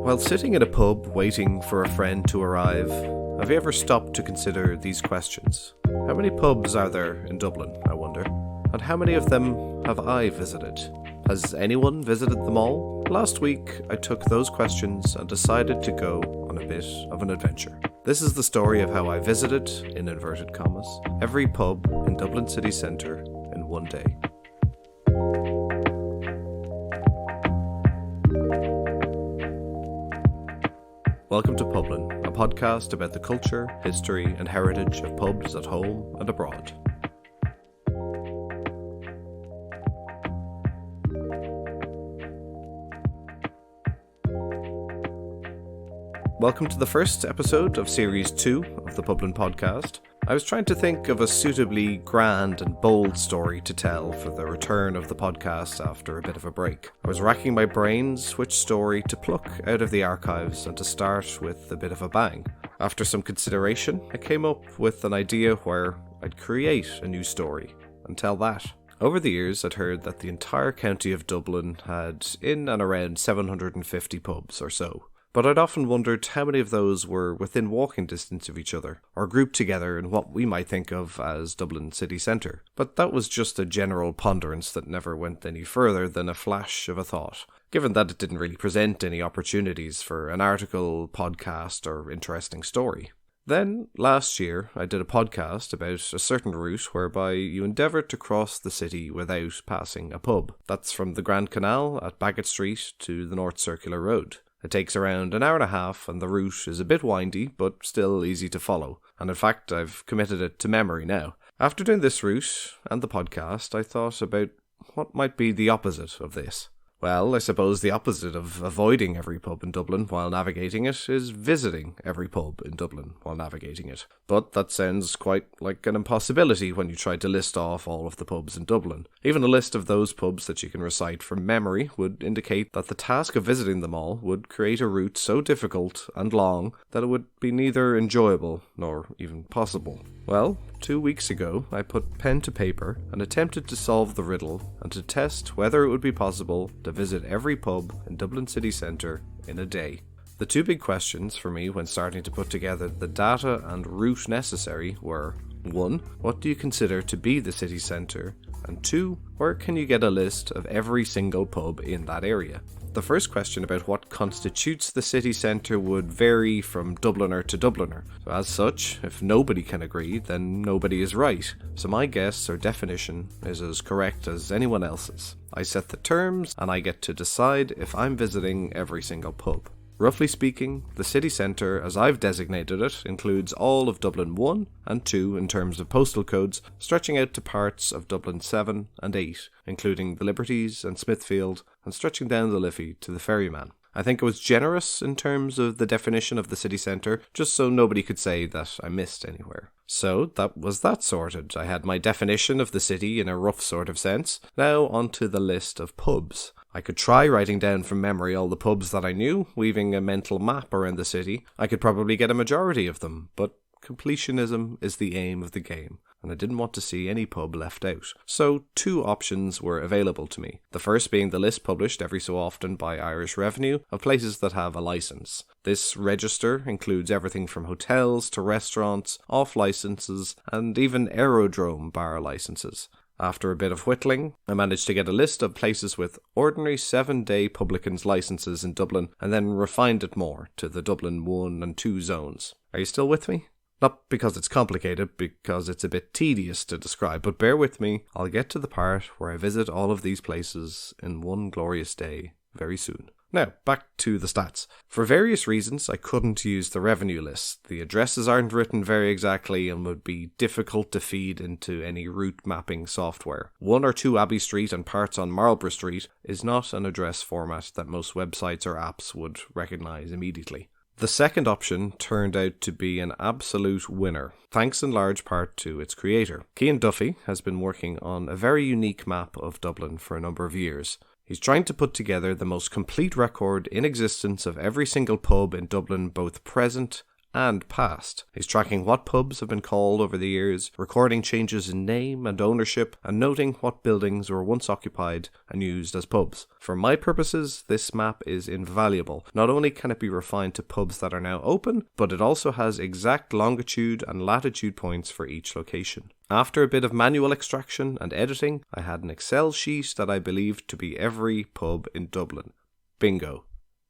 While sitting in a pub waiting for a friend to arrive, have you ever stopped to consider these questions? How many pubs are there in Dublin, I wonder? And how many of them have I visited? Has anyone visited them all? Last week, I took those questions and decided to go on a bit of an adventure. This is the story of how I visited, in inverted commas, every pub in Dublin city centre in one day. Welcome to Publin, a podcast about the culture, history and heritage of pubs at home and abroad. Welcome to the first episode of Series 2 of the Publin podcast. I was trying to think of a suitably grand and bold story to tell for the return of the podcast after a bit of a break. I was racking my brains which story to pluck out of the archives and to start with a bit of a bang. After some consideration, I came up with an idea where I'd create a new story and tell that. Over the years, I'd heard that the entire county of Dublin had in and around 750 pubs or so. But I'd often wondered how many of those were within walking distance of each other, or grouped together in what we might think of as Dublin city centre. But that was just a general ponderance that never went any further than a flash of a thought, given that it didn't really present any opportunities for an article, podcast, or interesting story. Then, last year, I did a podcast about a certain route whereby you endeavour to cross the city without passing a pub. That's from the Grand Canal at Baggot Street to the North Circular Road. It takes around an hour and a half and the route is a bit windy but still easy to follow, and in fact I've committed it to memory now. After doing this route and the podcast, I thought about what might be the opposite of this. Well, I suppose the opposite of avoiding every pub in Dublin while navigating it is visiting every pub in Dublin while navigating it. But that sounds quite like an impossibility when you try to list off all of the pubs in Dublin. Even a list of those pubs that you can recite from memory would indicate that the task of visiting them all would create a route so difficult and long that it would be neither enjoyable nor even possible. Well, 2 weeks ago, I put pen to paper and attempted to solve the riddle and to test whether it would be possible to visit every pub in Dublin city centre in a day. The two big questions for me when starting to put together the data and route necessary were 1. What do you consider to be the city centre? And 2. Where can you get a list of every single pub in that area? The first question about what constitutes the city centre would vary from Dubliner to Dubliner. So as such, if nobody can agree, then nobody is right. So my guess or definition is as correct as anyone else's. I set the terms and I get to decide if I'm visiting every single pub. Roughly speaking, the city centre, as I've designated it, includes all of Dublin 1 and 2 in terms of postal codes, stretching out to parts of Dublin 7 and 8, including the Liberties and Smithfield, and stretching down the Liffey to the Ferryman. I think it was generous in terms of the definition of the city centre, just so nobody could say that I missed anywhere. So that was that sorted. I had my definition of the city in a rough sort of sense. Now onto the list of pubs. I could try writing down from memory all the pubs that I knew, weaving a mental map around the city. I could probably get a majority of them, but completionism is the aim of the game, and I didn't want to see any pub left out. So 2 options were available to me. The first being the list published every so often by Irish Revenue of places that have a licence. This register includes everything from hotels to restaurants, off licences, and even aerodrome bar licences. After a bit of whittling, I managed to get a list of places with ordinary 7-day publicans licences in Dublin and then refined it more to the Dublin 1 and 2 zones. Are you still with me? Not because it's complicated, because it's a bit tedious to describe, but bear with me, I'll get to the part where I visit all of these places in one glorious day very soon. Now, back to the stats. For various reasons, I couldn't use the revenue list. The addresses aren't written very exactly and would be difficult to feed into any route mapping software. 1 or 2 Abbey Street and parts on Marlborough Street is not an address format that most websites or apps would recognise immediately. The second option turned out to be an absolute winner, thanks in large part to its creator. Cian Duffy has been working on a very unique map of Dublin for a number of years. He's trying to put together the most complete record in existence of every single pub in Dublin, both present and past. He's tracking what pubs have been called over the years, recording changes in name and ownership, and noting what buildings were once occupied and used as pubs. For my purposes, this map is invaluable. Not only can it be refined to pubs that are now open, but it also has exact longitude and latitude points for each location. After a bit of manual extraction and editing, I had an Excel sheet that I believed to be every pub in Dublin. Bingo.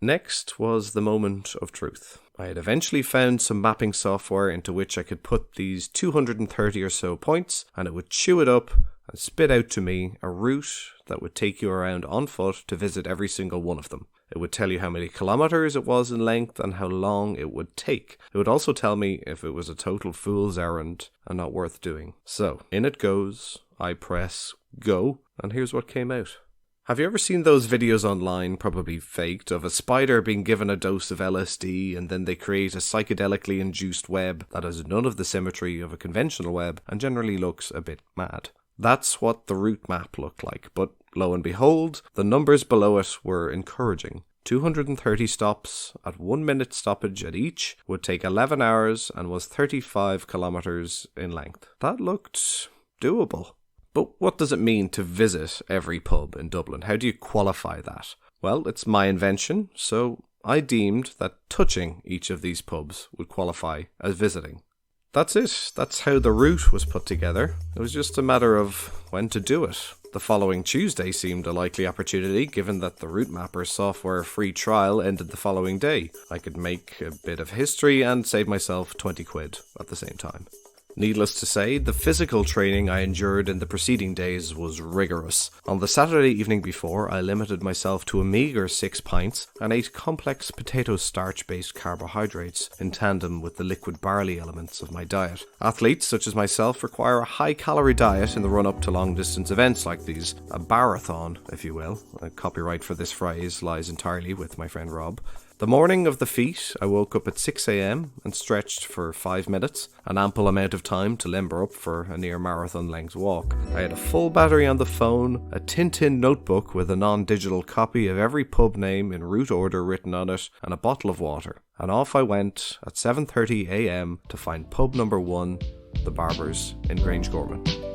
Next was the moment of truth. I had eventually found some mapping software into which I could put these 230 or so points, and it would chew it up and spit out to me a route that would take you around on foot to visit every single one of them. It would tell you how many kilometers it was in length and how long it would take. It would also tell me if it was a total fool's errand and not worth doing. So, in it goes. I press go, and here's what came out. Have you ever seen those videos online, probably faked, of a spider being given a dose of LSD and then they create a psychedelically induced web that has none of the symmetry of a conventional web and generally looks a bit mad? That's what the route map looked like, but lo and behold, the numbers below it were encouraging. 230 stops at 1 minute stoppage at each would take 11 hours and was 35 kilometers in length. That looked doable. But what does it mean to visit every pub in Dublin? How do you qualify that? Well, it's my invention, so I deemed that touching each of these pubs would qualify as visiting. That's it. That's how the route was put together. It was just a matter of when to do it. The following Tuesday seemed a likely opportunity, given that the Route Mapper software free trial ended the following day. I could make a bit of history and save myself 20 quid at the same time. Needless to say, the physical training I endured in the preceding days was rigorous. On the Saturday evening before, I limited myself to a meagre 6 pints and ate complex potato starch-based carbohydrates in tandem with the liquid barley elements of my diet. Athletes such as myself require a high-calorie diet in the run-up to long-distance events like these, a marathon, if you will. The copyright for this phrase lies entirely with my friend Rob. The morning of the feat, I woke up at 6 a.m. and stretched for 5 minutes, an ample amount of time to limber up for a near marathon length walk. I had a full battery on the phone, a Tintin notebook with a non-digital copy of every pub name in route order written on it, and a bottle of water. And off I went at 7:30 a.m. to find pub number 1, The Barbers in Grangegorman.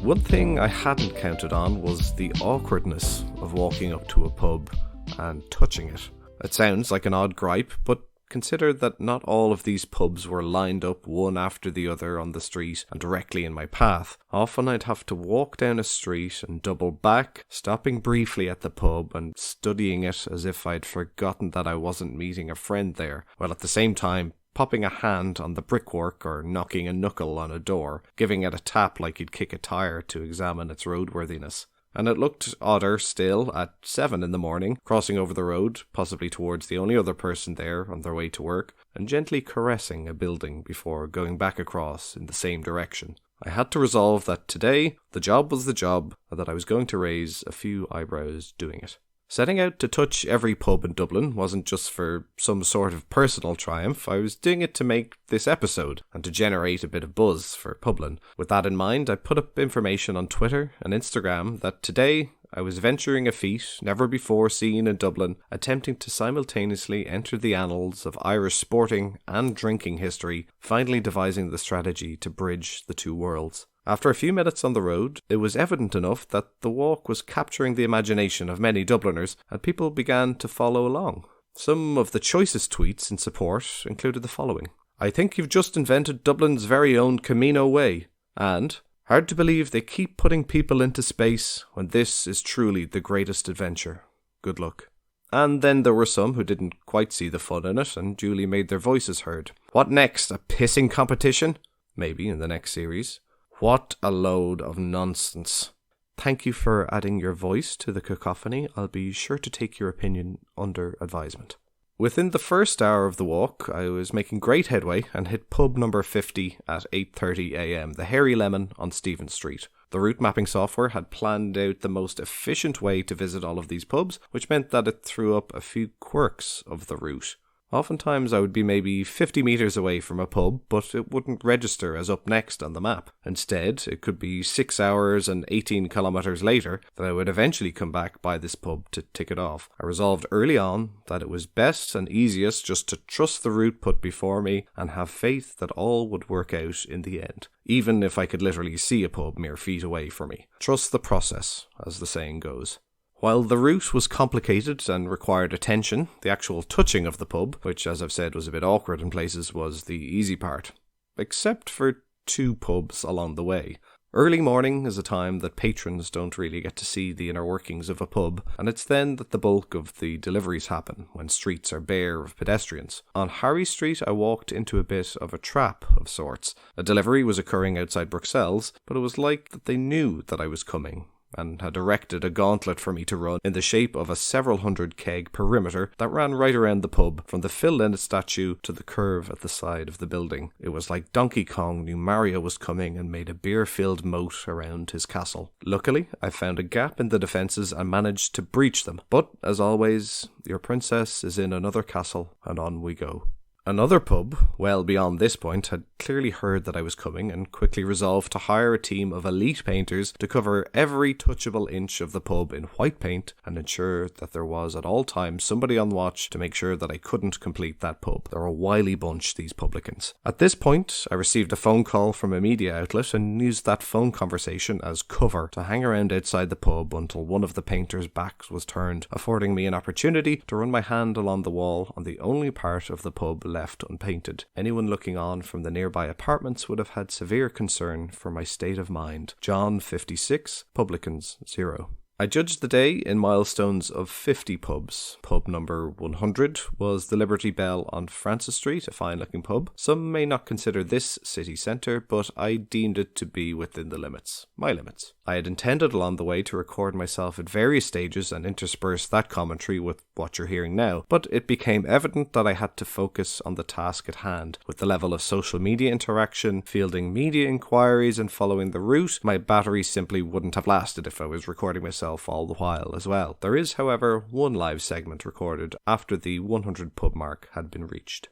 One thing I hadn't counted on was the awkwardness of walking up to a pub and touching it. It sounds like an odd gripe, but consider that not all of these pubs were lined up one after the other on the street and directly in my path. Often I'd have to walk down a street and double back, stopping briefly at the pub and studying it as if I'd forgotten that I wasn't meeting a friend there, while at the same time popping a hand on the brickwork or knocking a knuckle on a door, giving it a tap like you'd kick a tyre to examine its roadworthiness. And it looked odder still at 7 in the morning, crossing over the road, possibly towards the only other person there on their way to work, and gently caressing a building before going back across in the same direction. I had to resolve that today, the job was the job, and that I was going to raise a few eyebrows doing it. Setting out to touch every pub in Dublin wasn't just for some sort of personal triumph. I was doing it to make this episode and to generate a bit of buzz for Publin. With that in mind, I put up information on Twitter and Instagram that today I was venturing a feat never before seen in Dublin, attempting to simultaneously enter the annals of Irish sporting and drinking history, finally devising the strategy to bridge the two worlds. After a few minutes on the road, it was evident enough that the walk was capturing the imagination of many Dubliners, and people began to follow along. Some of the choicest tweets in support included the following: "I think you've just invented Dublin's very own Camino Way," and "Hard to believe they keep putting people into space when this is truly the greatest adventure. Good luck." And then there were some who didn't quite see the fun in it and duly made their voices heard. "What next? A pissing competition? Maybe in the next series." What a load of nonsense. Thank you for adding your voice to the cacophony. I'll be sure to take your opinion under advisement. Within the first hour of the walk, I was making great headway and hit pub number 50 at 8:30 a.m, the Hairy Lemon on Stephen Street. The route mapping software had planned out the most efficient way to visit all of these pubs, which meant that it threw up a few quirks of the route. Oftentimes I would be maybe 50 metres away from a pub, but it wouldn't register as up next on the map. Instead, it could be 6 hours and 18 kilometres later that I would eventually come back by this pub to tick it off. I resolved early on that it was best and easiest just to trust the route put before me and have faith that all would work out in the end, even if I could literally see a pub mere feet away from me. Trust the process, as the saying goes. While the route was complicated and required attention, the actual touching of the pub, which as I've said was a bit awkward in places, was the easy part. Except for 2 pubs along the way. Early morning is a time that patrons don't really get to see the inner workings of a pub, and it's then that the bulk of the deliveries happen, when streets are bare of pedestrians. On Harry Street I walked into a bit of a trap of sorts. A delivery was occurring outside Bruxelles, but it was like that they knew that I was coming, and had erected a gauntlet for me to run in the shape of a several hundred keg perimeter that ran right around the pub, from the Phil Lynott statue to the curve at the side of the building. It was like Donkey Kong knew Mario was coming and made a beer-filled moat around his castle. Luckily, I found a gap in the defences and managed to breach them, but, as always, your princess is in another castle, and on we go. Another pub, well beyond this point, had clearly heard that I was coming and quickly resolved to hire a team of elite painters to cover every touchable inch of the pub in white paint and ensure that there was at all times somebody on watch to make sure that I couldn't complete that pub. They're a wily bunch, these publicans. At this point, I received a phone call from a media outlet and used that phone conversation as cover to hang around outside the pub until one of the painters' backs was turned, affording me an opportunity to run my hand along the wall on the only part of the pub left unpainted. Anyone looking on from the nearby apartments would have had severe concern for my state of mind. John 56, publicans 0. I judged the day in milestones of 50 pubs. Pub number 100 was the Liberty Bell on Francis Street, a fine-looking pub. Some may not consider this city centre, but I deemed it to be within the limits. My limits. I had intended along the way to record myself at various stages and intersperse that commentary with what you're hearing now, but it became evident that I had to focus on the task at hand. With the level of social media interaction, fielding media inquiries and following the route, my battery simply wouldn't have lasted if I was recording myself all the while as well. There is, however, one live segment recorded after the 100 pub mark had been reached.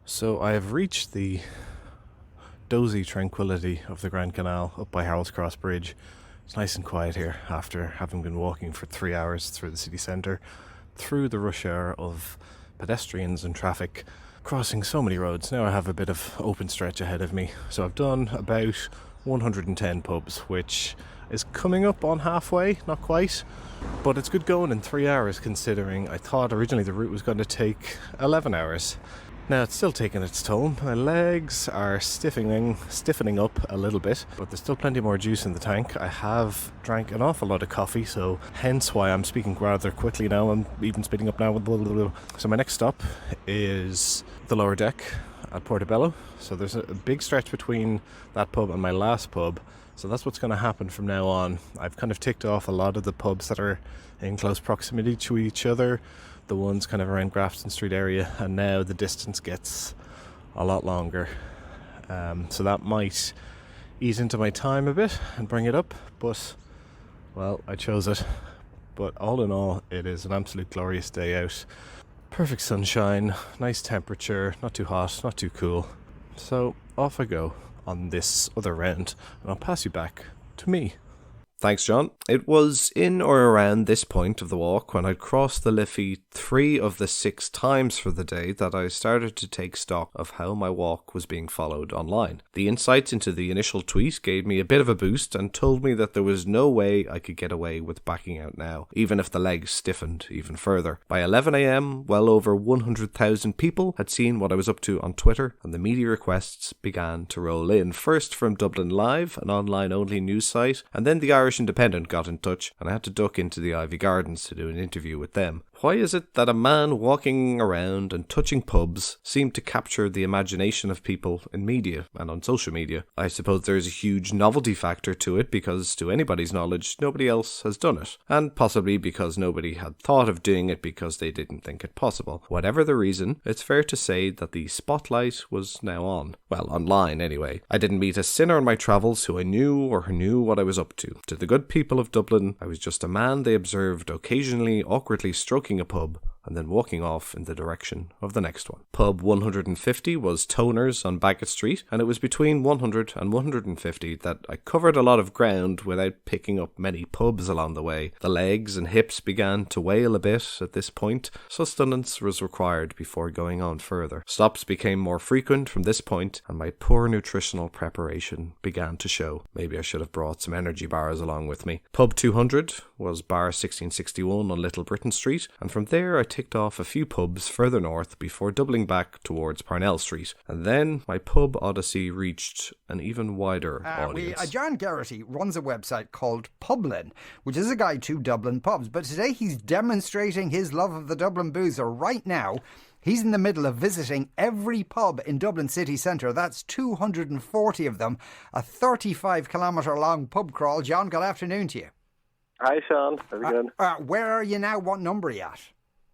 So I have reached the dozy tranquility of the Grand Canal up by Harold's Cross Bridge. It's nice and quiet here after having been walking for 3 hours through the city centre, through the rush hour of pedestrians and traffic, crossing so many roads. Now I have a bit of open stretch ahead of me. So I've done about 110 pubs, which is coming up on halfway, not quite, but it's good going in 3 hours considering I thought originally the route was going to take 11 hours. Now it's still taking its toll. My legs are stiffening up a little bit, but there's still plenty more juice in the tank. I have drank an awful lot of coffee, so hence why I'm speaking rather quickly now. I'm even speeding up now. So my next stop is the lower deck at Portobello. So there's a big stretch between that pub and my last pub. So that's what's going to happen from now on. I've kind of ticked off a lot of the pubs that are in close proximity to each other, the ones kind of around Grafton Street area, and now the distance gets a lot longer. So that might ease into my time a bit and bring it up, but, well, I chose it. But all in all, it is an absolute glorious day out. Perfect sunshine, nice temperature, not too hot, not too cool. So off I go on this other round, and I'll pass you back to me. Thanks, John. It was in or around this point of the walk, when I'd crossed the Liffey 3 of the 6 times for the day, that I started to take stock of how my walk was being followed online. The insights into the initial tweet gave me a bit of a boost and told me that there was no way I could get away with backing out now, even if the legs stiffened even further. By 11 a.m, well over 100,000 people had seen what I was up to on Twitter, and the media requests began to roll in, first from Dublin Live, an online-only news site, and then the Irish Independent got in touch, and I had to duck into the Ivy Gardens to do an interview with them. Why is it that a man walking around and touching pubs seemed to capture the imagination of people in media and on social media? I suppose there's a huge novelty factor to it because, to anybody's knowledge, nobody else has done it. And possibly because nobody had thought of doing it because they didn't think it possible. Whatever the reason, it's fair to say that the spotlight was now on. Well, online anyway. I didn't meet a sinner on my travels who I knew or who knew what I was up to. To the good people of Dublin, I was just a man they observed occasionally awkwardly stroking a pub and then walking off in the direction of the next one. Pub 150 was Toner's on Bagot Street, and it was between 100 and 150 that I covered a lot of ground without picking up many pubs along the way. The legs and hips began to wail a bit at this point. Sustenance was required before going on further. Stops became more frequent from this point, and my poor nutritional preparation began to show. Maybe I should have brought some energy bars along with me. Pub 200 was bar 1661 on Little Britain Street, and from there I ticked off a few pubs further north before doubling back towards Parnell Street. And then my pub odyssey reached an even wider audience. John Garrity runs a website called Publin, which is a guide to Dublin pubs, but today he's demonstrating his love of the Dublin boozer right now. He's in the middle of visiting every pub in Dublin city centre. That's 240 of them, a 35-kilometre long pub crawl. John, good afternoon to you. Hi, Sean. How's it going? Where are you now? What number are you at?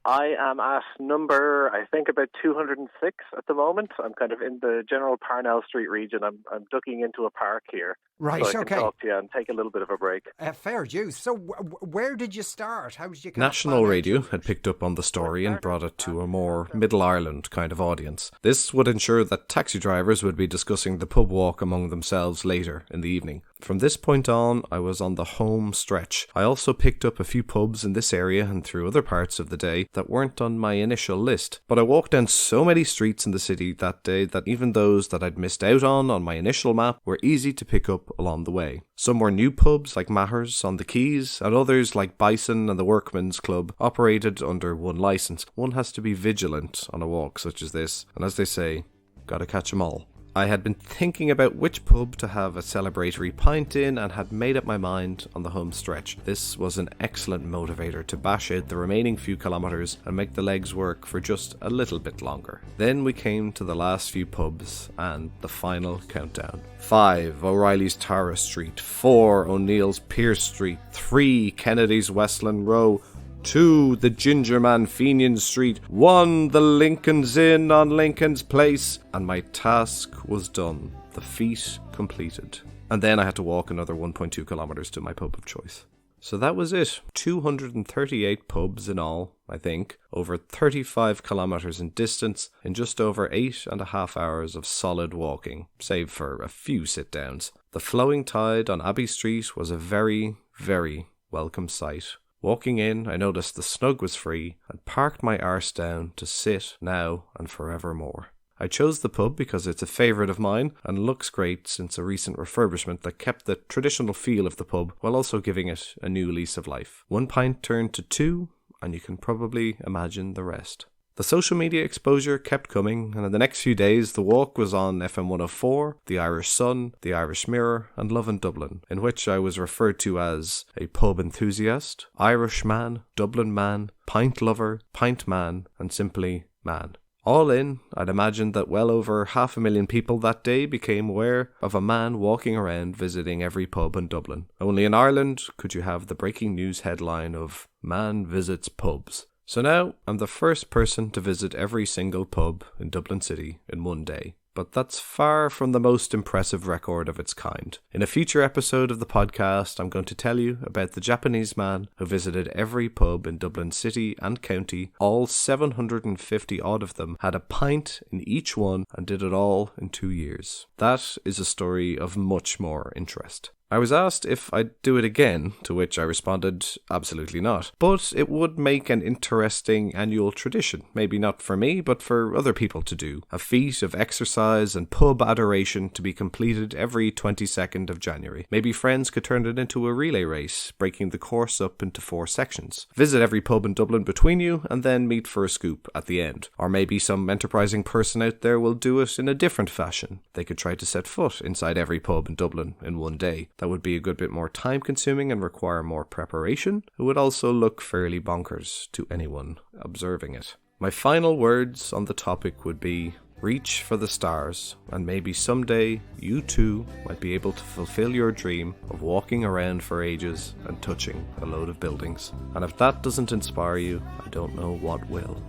I am at number, I think, about 206 at the moment. I'm kind of in the general Parnell Street region. I'm ducking into a park here. Right, so I okay. can talk to you and take a little bit of a break. Fair dues. So where did you start? How did you... National Radio had picked up on the story and brought it to a more Middle Ireland kind of audience. This would ensure that taxi drivers would be discussing the pub walk among themselves later in the evening. From this point on, I was on the home stretch. I also picked up a few pubs in this area and through other parts of the day that weren't on my initial list. But I walked down so many streets in the city that day that even those that I'd missed out on my initial map were easy to pick up along the way. Some were new pubs like Maher's on the Quays, and others like Bison and the Workmen's Club operated under one licence. One has to be vigilant on a walk such as this, and as they say, gotta catch 'em all. I had been thinking about which pub to have a celebratory pint in and had made up my mind on the home stretch. This was an excellent motivator to bash out the remaining few kilometres and make the legs work for just a little bit longer. Then we came to the last few pubs and the final countdown. 5 O'Reilly's Tara Street, 4 O'Neill's Pierce Street, 3 Kennedy's Westland Row, 2 the Ginger Man Fenian Street, 1 the Lincoln's Inn on Lincoln's Place, and my task was done, the feat completed. And then I had to walk another 1.2 kilometres to my pub of choice. So that was it. 238 pubs in all, I think, over 35 kilometres in distance, in just over 8.5 hours of solid walking, save for a few sit-downs. The flowing tide on Abbey Street was a very, very welcome sight. Walking in, I noticed the snug was free and parked my arse down to sit now and forevermore. I chose the pub because it's a favourite of mine and looks great since a recent refurbishment that kept the traditional feel of the pub while also giving it a new lease of life. 1 pint turned to 2, and you can probably imagine the rest. The social media exposure kept coming, and in the next few days the walk was on FM 104, The Irish Sun, The Irish Mirror and Love in Dublin, in which I was referred to as a pub enthusiast, Irish man, Dublin man, pint lover, pint man and simply man. All in, I'd imagine that well over 500,000 people that day became aware of a man walking around visiting every pub in Dublin. Only in Ireland could you have the breaking news headline of "Man Visits Pubs." So now, I'm the first person to visit every single pub in Dublin City in one day. But that's far from the most impressive record of its kind. In a future episode of the podcast, I'm going to tell you about the Japanese man who visited every pub in Dublin City and County. All 750 odd of them had a pint in each one and did it all in 2 years. That is a story of much more interest. I was asked if I'd do it again, to which I responded, absolutely not. But it would make an interesting annual tradition, maybe not for me, but for other people to do. A feat of exercise and pub adoration to be completed every 22nd of January. Maybe friends could turn it into a relay race, breaking the course up into 4 sections. Visit every pub in Dublin between you, and then meet for a scoop at the end. Or maybe some enterprising person out there will do it in a different fashion. They could try to set foot inside every pub in Dublin in one day. That would be a good bit more time consuming and require more preparation. It would also look fairly bonkers to anyone observing it. My final words on the topic would be, reach for the stars, and maybe someday you too might be able to fulfill your dream of walking around for ages and touching a load of buildings. And if that doesn't inspire you, I don't know what will.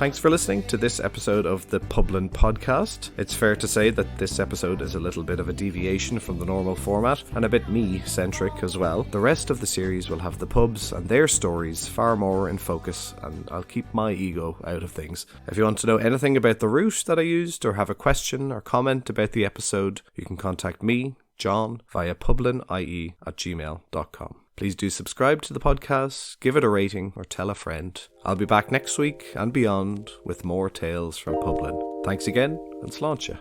Thanks for listening to this episode of the Dublin podcast. It's fair to say that this episode is a little bit of a deviation from the normal format and a bit me-centric as well. The rest of the series will have the pubs and their stories far more in focus, and I'll keep my ego out of things. If you want to know anything about the route that I used or have a question or comment about the episode, you can contact me, John, via publinie@gmail.com. Please do subscribe to the podcast, give it a rating, or tell a friend. I'll be back next week and beyond with more tales from Dublin. Thanks again, and sláinte.